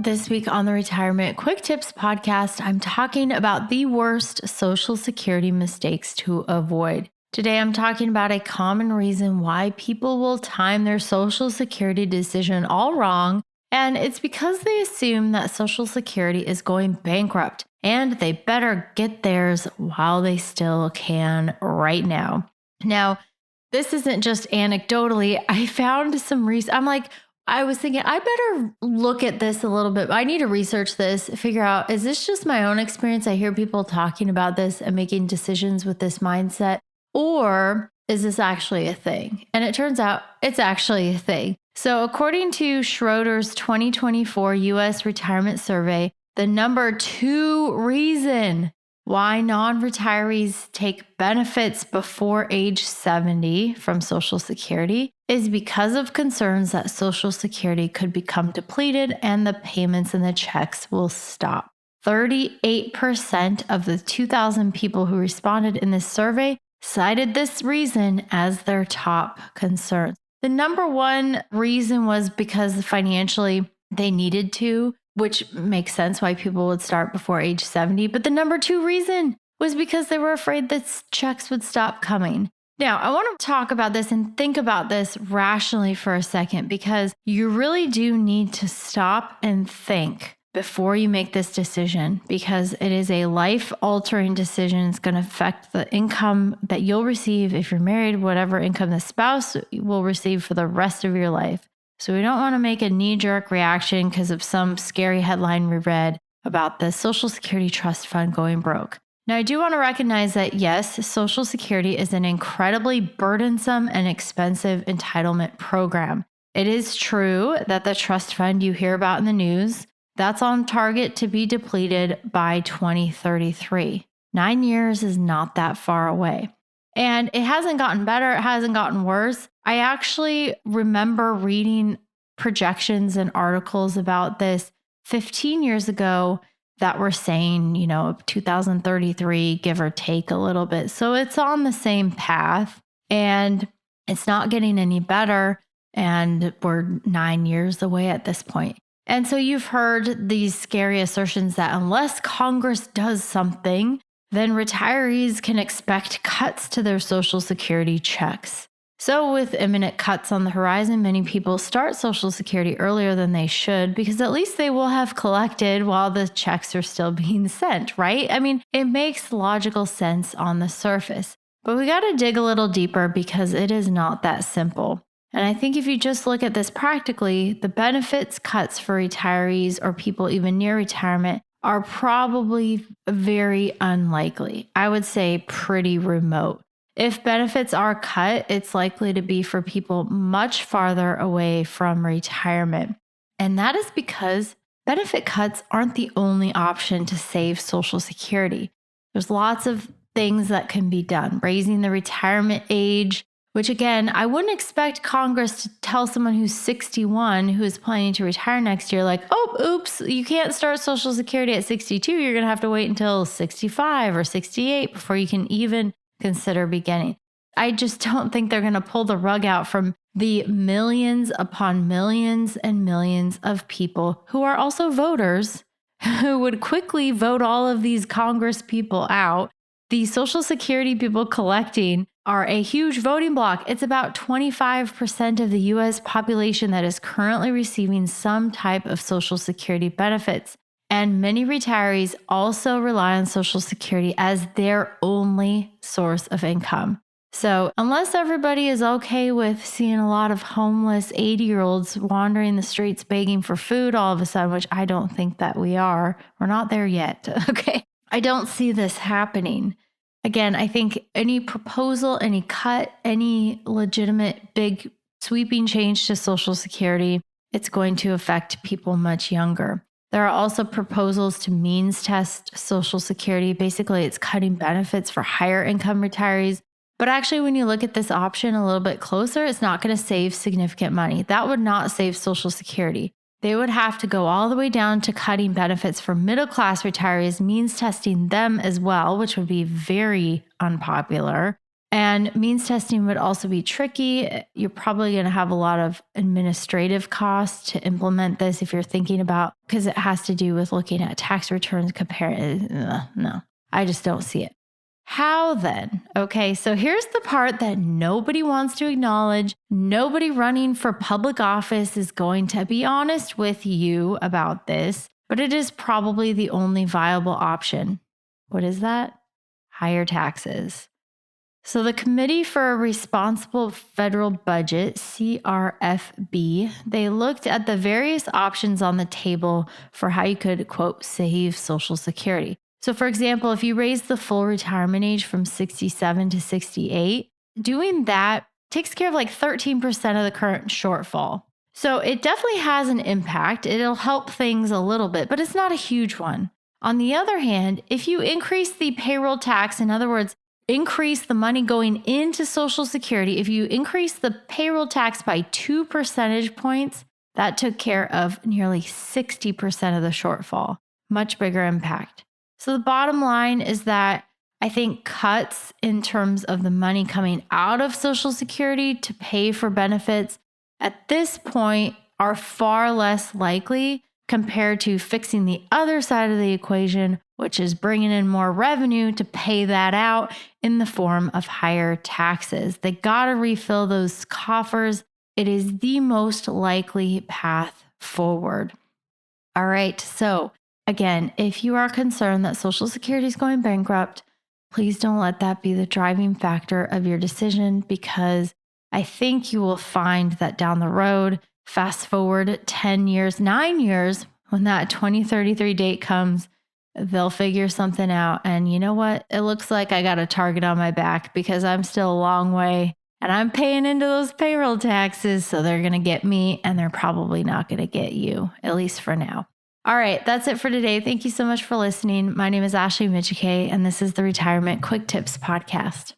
This week on the Retirement Quick Tips podcast, I'm talking about the worst Social Security mistakes to avoid. Today, I'm talking about a common reason why people will time their Social Security decision all wrong, and it's because they assume that Social Security is going bankrupt, and they better get theirs while they still can right now. Now, this isn't just anecdotally. I found some research. I was thinking, I better look at this a little bit. I need to research this, figure out, is this just my own experience? I hear people talking about this and making decisions with this mindset, or is this actually a thing? And it turns out it's actually a thing. So according to Schroeder's 2024 U.S. Retirement Survey, the number 2 reason why non-retirees take benefits before age 70 from Social Security is because of concerns that Social Security could become depleted and the payments and the checks will stop. 38% of the 2,000 people who responded in this survey cited this reason as their top concern. The number one reason was because financially they needed to, which makes sense why people would start before age 70. But the number 2 reason was because they were afraid that checks would stop coming. Now, I want to talk about this and think about this rationally for a second, because you really do need to stop and think before you make this decision, because it is a life-altering decision. It's going to affect the income that you'll receive if you're married, whatever income the spouse will receive for the rest of your life. So we don't want to make a knee-jerk reaction because of some scary headline we read about the Social Security Trust Fund going broke. Now, I do want to recognize that, yes, Social Security is an incredibly burdensome and expensive entitlement program. It is true that the trust fund you hear about in the news, that's on target to be depleted by 2033. 9 years is not that far away. And it hasn't gotten better. It hasn't gotten worse. I actually remember reading projections and articles about this 15 years ago that were saying, 2033, give or take a little bit. So it's on the same path and it's not getting any better. And we're 9 years away at this point. And so you've heard these scary assertions that unless Congress does something, then retirees can expect cuts to their Social Security checks. So with imminent cuts on the horizon, many people start Social Security earlier than they should because at least they will have collected while the checks are still being sent, right? I mean, it makes logical sense on the surface, but we got to dig a little deeper because it is not that simple. And I think if you just look at this practically, the benefits cuts for retirees or people even near retirement are probably very unlikely. I would say pretty remote. If benefits are cut, it's likely to be for people much farther away from retirement. And that is because benefit cuts aren't the only option to save Social Security. There's lots of things that can be done. Raising the retirement age, which again, I wouldn't expect Congress to tell someone who's 61 who is planning to retire next year, like, oh, oops, you can't start Social Security at 62. You're going to have to wait until 65 or 68 before you can even consider beginning. I just don't think they're going to pull the rug out from the millions upon millions and millions of people who are also voters who would quickly vote all of these Congress people out. The Social Security people collecting are a huge voting bloc. It's about 25% of the U.S. population that is currently receiving some type of Social Security benefits. And many retirees also rely on Social Security as their only source of income. So unless everybody is okay with seeing a lot of homeless 80-year-olds wandering the streets begging for food all of a sudden, which I don't think that we are, we're not there yet. Okay. I don't see this happening. Again, I think any proposal, any cut, any legitimate big sweeping change to Social Security, it's going to affect people much younger. There are also proposals to means test Social Security. Basically, it's cutting benefits for higher income retirees. But actually, when you look at this option a little bit closer, it's not going to save significant money. That would not save Social Security. They would have to go all the way down to cutting benefits for middle-class retirees, means testing them as well, which would be very unpopular. And means testing would also be tricky. You're probably going to have a lot of administrative costs to implement this if you're thinking about, because it has to do with looking at tax returns, comparing. No, I just don't see it. How then? Okay, so here's the part that nobody wants to acknowledge. Nobody running for public office is going to be honest with you about this, but it is probably the only viable option. What is that? Higher taxes. So, the Committee for a Responsible Federal Budget, CRFB, they looked at the various options on the table for how you could, quote, save Social Security. So, for example, if you raise the full retirement age from 67 to 68, doing that takes care of like 13% of the current shortfall. So, it definitely has an impact. It'll help things a little bit, but it's not a huge one. On the other hand, if you increase the payroll tax, in other words, increase the money going into Social Security, if you increase the payroll tax by 2 percentage points, that took care of nearly 60% of the shortfall. Much bigger impact. So the bottom line is that I think cuts in terms of the money coming out of Social Security to pay for benefits at this point are far less likely compared to fixing the other side of the equation, which is bringing in more revenue to pay that out in the form of higher taxes. They got to refill those coffers. It is the most likely path forward. All right. So again, if you are concerned that Social Security is going bankrupt, please don't let that be the driving factor of your decision, because I think you will find that down the road, fast forward 10 years, 9 years, when that 2033 date comes, they'll figure something out. And you know what? It looks like I got a target on my back because I'm still a long way and I'm paying into those payroll taxes. So they're going to get me and they're probably not going to get you, at least for now. All right, that's it for today. Thank you so much for listening. My name is Ashley Michike, and this is the Retirement Quick Tips Podcast.